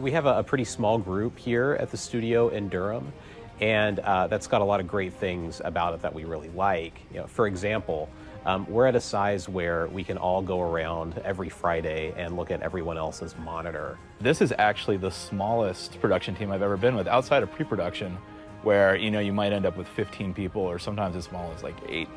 We have a pretty small group here at the studio in Durham, and that's got a lot of great things about it that we really like. For example, we're at a size where we can all go around every Friday and look at everyone else's monitor. This is actually the smallest production team I've ever been with, outside of pre-production, where you might end up with 15 people, or sometimes as small as like 10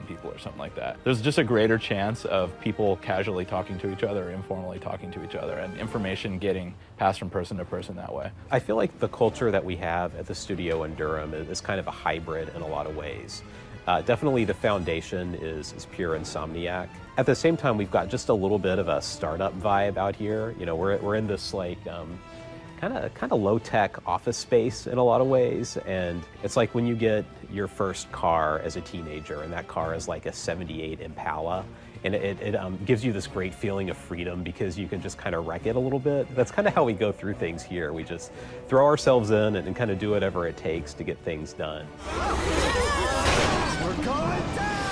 people or something like that. There's just a greater chance of people casually talking to each other, informally talking to each other, and information getting passed from person to person that way. I feel like the culture that we have at the studio in Durham is kind of a hybrid in a lot of ways. Definitely the foundation is pure Insomniac. At the same time, we've got just a little bit of a startup vibe out here. We're in this like kind of low-tech office space in a lot of ways, and it's like when you get your first car as a teenager, and that car is like a '78 Impala, and it gives you this great feeling of freedom because you can just kind of wreck it a little bit. That's kind of how we go through things here. We just throw ourselves in and kind of do whatever it takes to get things done. We're going down!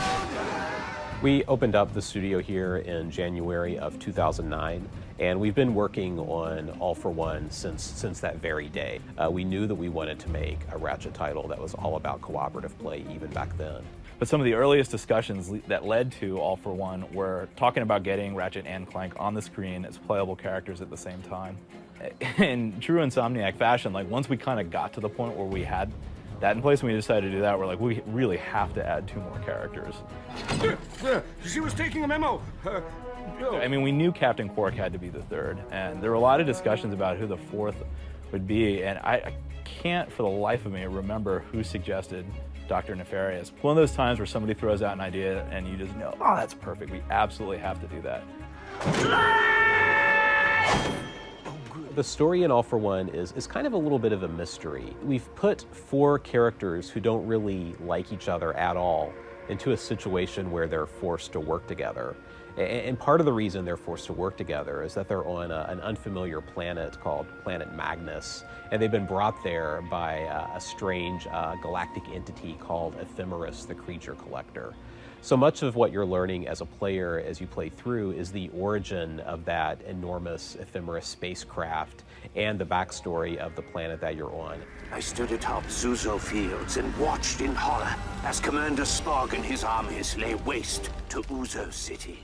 We opened up the studio here in January of 2009, and we've been working on All for One since that very day. We knew that we wanted to make a Ratchet title that was all about cooperative play even back then. But some of the earliest discussions that led to All for One were talking about getting Ratchet and Clank on the screen as playable characters at the same time. In true Insomniac fashion, like once we kind of got to the point where we had that in place and we decided to do that, we're like, we really have to add 2 more characters. She was taking a memo. I mean, we knew Captain Quark had to be the 3rd, and there were a lot of discussions about who the 4th would be, and I can't for the life of me remember who suggested Dr. Nefarious. One of those times where somebody throws out an idea and you just know, oh, that's perfect, we absolutely have to do that. The story in All for One is kind of a little bit of a mystery. We've put 4 characters who don't really like each other at all into a situation where they're forced to work together. And part of the reason they're forced to work together is that they're on an unfamiliar planet called Planet Magnus, and they've been brought there by a strange galactic entity called Ephemeris, the Creature Collector. So much of what you're learning as a player as you play through is the origin of that enormous Ephemeris spacecraft and the backstory of the planet that you're on. I stood atop Zuzo Fields and watched in horror as Commander Spog and his armies lay waste to Uzo City.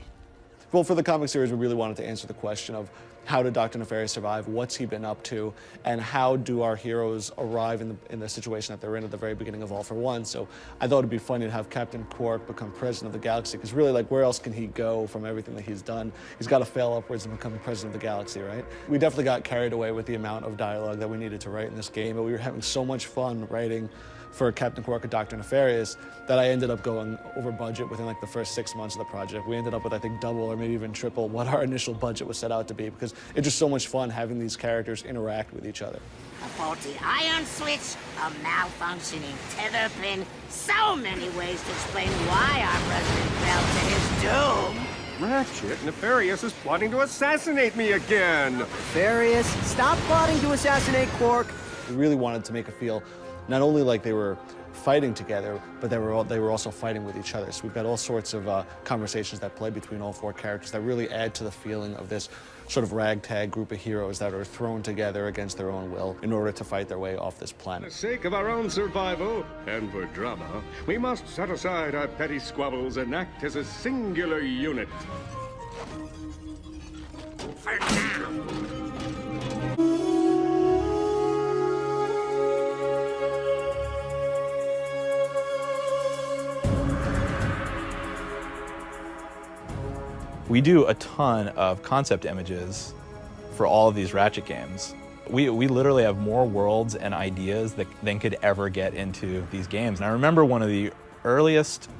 Well, for the comic series, we really wanted to answer the question of how did Dr. Nefarious survive, what's he been up to, and how do our heroes arrive in the situation that they're in at the very beginning of All for One. So I thought it'd be funny to have Captain Quark become president of the galaxy, because really, like, where else can he go from everything that he's done? He's got to fail upwards and become the president of the galaxy, right? We definitely got carried away with the amount of dialogue that we needed to write in this game, but we were having so much fun writing for Captain Quark and Dr. Nefarious that I ended up going over budget within like the first 6 months of the project. We ended up with, I think, double or maybe even triple what our initial budget was set out to be, because it's just so much fun having these characters interact with each other. A faulty ion switch, a malfunctioning tether pin, so many ways to explain why our president fell to his doom. Ratchet, Nefarious is plotting to assassinate me again. Nefarious, stop plotting to assassinate Quark. We really wanted to make it feel not only like they were fighting together, but they were also fighting with each other. So we've got all sorts of conversations that play between all 4 characters that really add to the feeling of this sort of ragtag group of heroes that are thrown together against their own will in order to fight their way off this planet. For the sake of our own survival, and for drama, we must set aside our petty squabbles and act as a singular unit. For now. We do a ton of concept images for all of these Ratchet games. We literally have more worlds and ideas than could ever get into these games. And I remember one of the earliest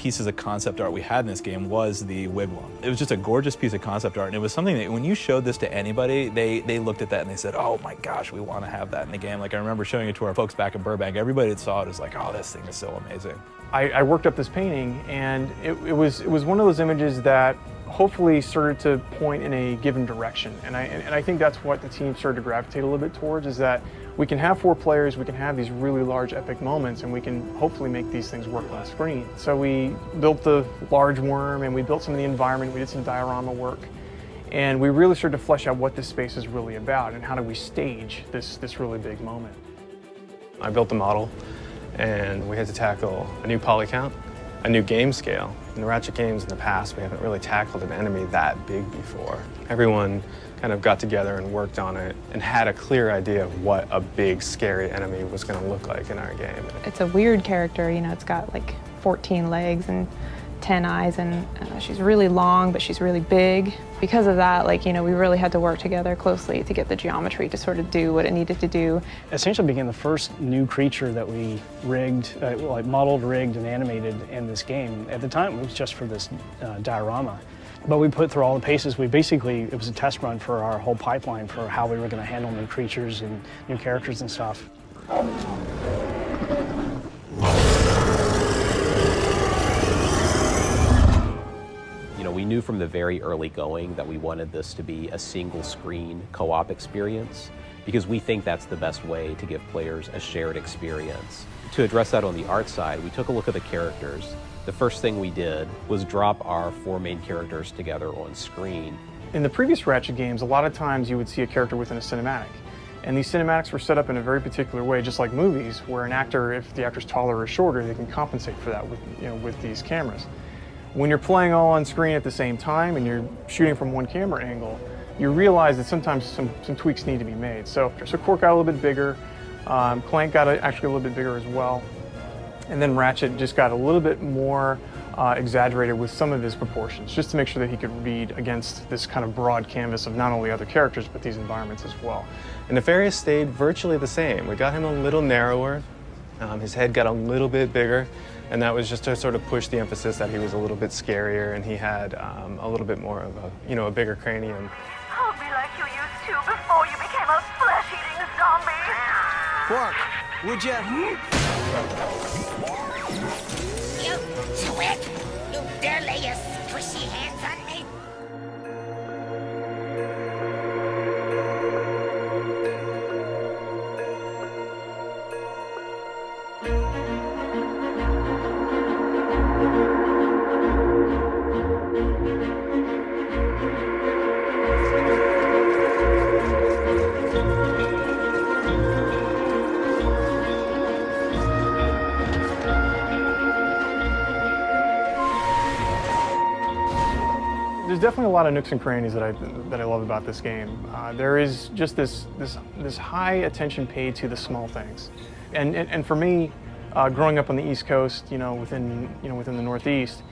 pieces of concept art we had in this game was the wigwam. It was just a gorgeous piece of concept art, and it was something that when you showed this to anybody, they looked at that and they said, oh my gosh, we want to have that in the game. Like, I remember showing it to our folks back in Burbank. Everybody that saw it was like, oh, this thing is so amazing. I worked up this painting, and it was one of those images that hopefully started to point in a given direction. And I think that's what the team started to gravitate a little bit towards, is that we can have 4 players, we can have these really large epic moments, and we can hopefully make these things work on screen. So we built the large worm, and we built some of the environment, we did some diorama work, and we really started to flesh out what this space is really about and how do we stage this really big moment. I built the model, and we had to tackle a new poly count, a new game scale. In the Ratchet games in the past, we haven't really tackled an enemy that big before. Everyone kind of got together and worked on it and had a clear idea of what a big, scary enemy was going to look like in our game. It's a weird character, you know, it's got like 14 legs and 10 eyes, and she's really long, but she's really big. Because of that, like, you know, we really had to work together closely to get the geometry to sort of do what it needed to do. Essentially became the first new creature that we rigged, like modeled, rigged, and animated in this game. At the time, it was just for this diorama. But we put through all the paces. It was a test run for our whole pipeline for how we were going to handle new creatures and new characters and stuff. We knew from the very early going that we wanted this to be a single screen co-op experience, because we think that's the best way to give players a shared experience. To address that on the art side, we took a look at the characters. The first thing we did was drop our 4 main characters together on screen. In the previous Ratchet games, a lot of times you would see a character within a cinematic. And these cinematics were set up in a very particular way, just like movies, where an actor, if the actor's taller or shorter, they can compensate for that with these cameras. When you're playing all on screen at the same time and you're shooting from one camera angle, you realize that sometimes some tweaks need to be made. So Quark got a little bit bigger, Clank got actually a little bit bigger as well, and then Ratchet just got a little bit more exaggerated with some of his proportions, just to make sure that he could read against this kind of broad canvas of not only other characters, but these environments as well. And Nefarious stayed virtually the same. We got him a little narrower, his head got a little bit bigger, and that was just to sort of push the emphasis that he was a little bit scarier and he had a little bit more of a bigger cranium. Hold me like you used to before you became a flesh-eating zombie. Quark, would ya? You twit! You dare lay your squishy hands on me? There's definitely a lot of nooks and crannies that I love about this game. There is just this high attention paid to the small things, and for me, growing up on the East Coast, within the Northeast,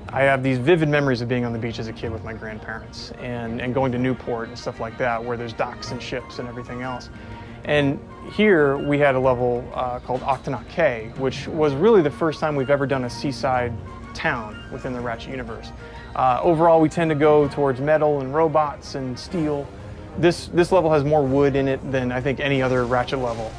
I have these vivid memories of being on the beach as a kid with my grandparents and going to Newport and stuff like that, where there's docks and ships and everything else. And here we had a level called Octonaut K, which was really the first time we've ever done a seaside town within the Ratchet universe. Overall, we tend to go towards metal and robots and steel. This level has more wood in it than I think any other Ratchet level.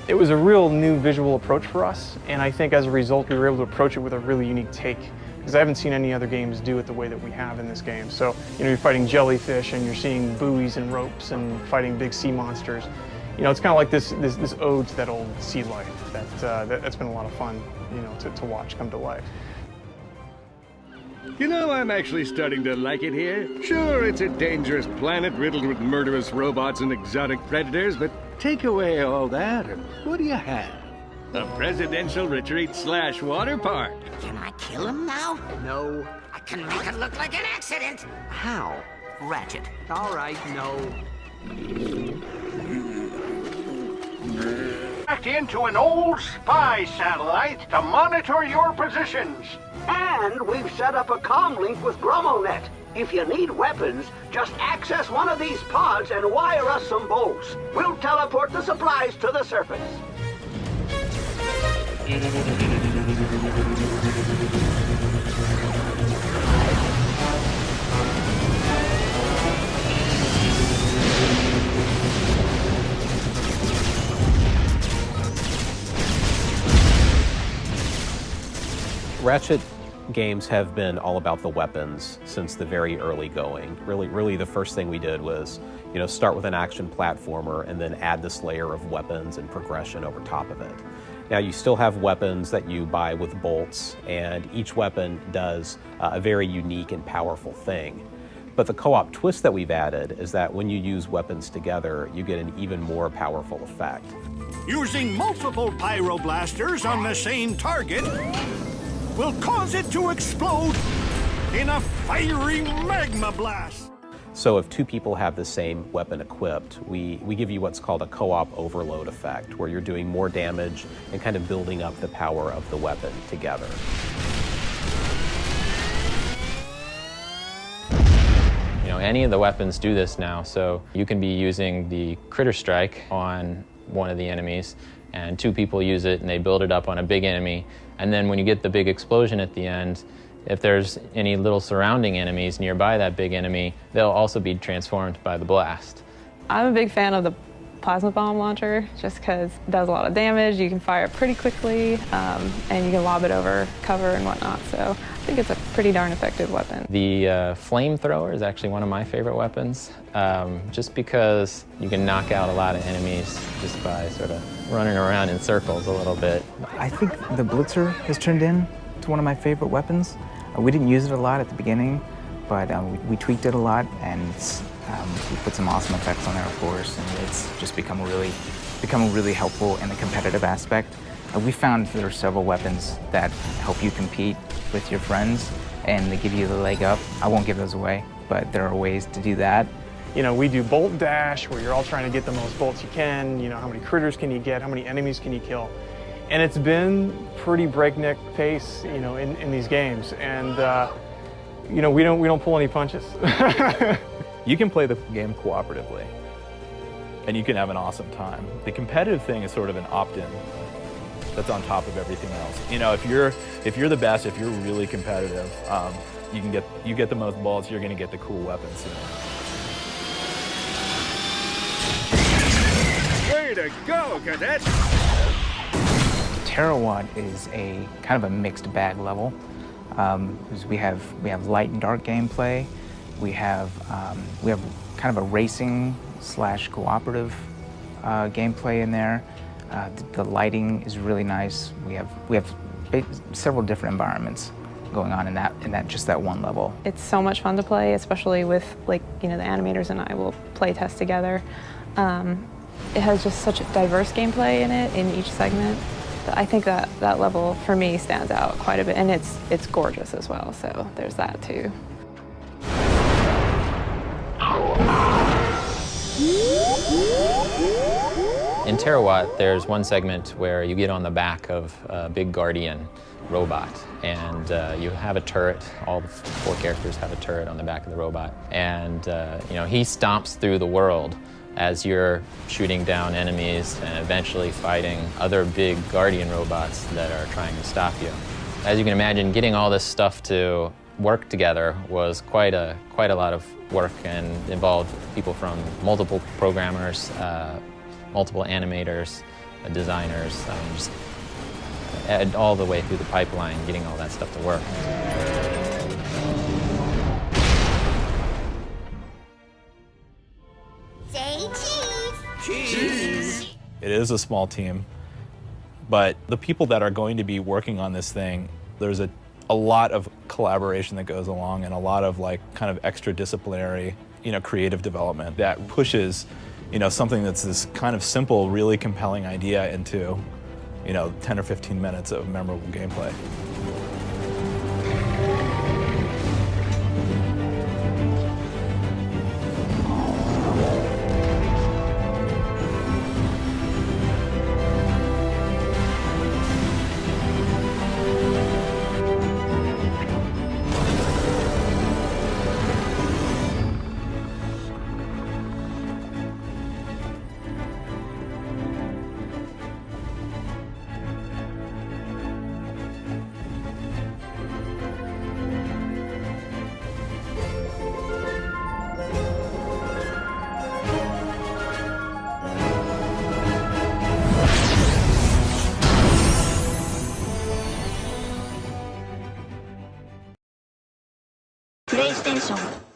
It was a real new visual approach for us, and I think as a result, we were able to approach it with a really unique take, because I haven't seen any other games do it the way that we have in this game. So, you're fighting jellyfish and you're seeing buoys and ropes and fighting big sea monsters. It's kind of like this ode to that old sea life that's been a lot of fun, to watch come to life. I'm actually starting to like it here. Sure, it's a dangerous planet riddled with murderous robots and exotic predators, but take away all that, and what do you have? A presidential retreat / water park. Can I kill him now? No. I can make it look like an accident. How? Ratchet. All right, no. Back into an old spy satellite to monitor your positions. And we've set up a comm link with GromoNet. If you need weapons, just access one of these pods and wire us some bolts. We'll teleport the supplies to the surface. Ratchet games have been all about the weapons since the very early going. Really the first thing we did was, start with an action platformer and then add this layer of weapons and progression over top of it. Now you still have weapons that you buy with bolts, and each weapon does a very unique and powerful thing. But the co-op twist that we've added is that when you use weapons together, you get an even more powerful effect. Using multiple pyroblasters on the same target will cause it to explode in a fiery magma blast. So if two people have the same weapon equipped, we give you what's called a co-op overload effect, where you're doing more damage and kind of building up the power of the weapon together. Any of the weapons do this now, so you can be using the critter strike on one of the enemies, and two people use it and they build it up on a big enemy, and then when you get the big explosion at the end, if there's any little surrounding enemies nearby that big enemy, they'll also be transformed by the blast. I'm a big fan of the plasma bomb launcher, just because it does a lot of damage, you can fire it pretty quickly, and you can lob it over cover and whatnot, so I think it's a pretty darn effective weapon. The flamethrower is actually one of my favorite weapons, just because you can knock out a lot of enemies just by sort of running around in circles a little bit. I think the Blitzer has turned in to one of my favorite weapons. We didn't use it a lot at the beginning, but we tweaked it a lot, and we put some awesome effects on there, of course, and it's just become really helpful in the competitive aspect. We found there are several weapons that help you compete with your friends, and they give you the leg up. I won't give those away, but there are ways to do that. We do bolt dash, where you're all trying to get the most bolts you can. How many critters can you get? How many enemies can you kill? And it's been pretty breakneck pace, in these games. And, we don't pull any punches. You can play the game cooperatively, and you can have an awesome time. The competitive thing is sort of an opt-in that's on top of everything else. If you're the best, if you're really competitive, you get the most bolts, you're going to get the cool weapons. Way to go, cadet! Terawatt is a kind of a mixed bag level. We have light and dark gameplay. We have kind of a racing / cooperative gameplay in there. The lighting is really nice. We have several different environments going on in that one level. It's so much fun to play, especially with the animators and I will play test together. It has just such a diverse gameplay in it in each segment. I think that level for me stands out quite a bit, and it's gorgeous as well. So there's that too. In Terawatt, there's one segment where you get on the back of a big Guardian robot, and you have a turret. All the 4 characters have a turret on the back of the robot, and he stomps through the world as you're shooting down enemies and eventually fighting other big Guardian robots that are trying to stop you. As you can imagine, getting all this stuff to work together was quite a lot of work, and involved people from multiple programmers, multiple animators, designers, just all the way through the pipeline, getting all that stuff to work. Say cheese! Cheese! It is a small team, but the people that are going to be working on this thing, there's a lot of collaboration that goes along, and a lot of kind of extra disciplinary, creative development that pushes, something that's this kind of simple, really compelling idea into, 10 or 15 minutes of memorable gameplay. PlayStation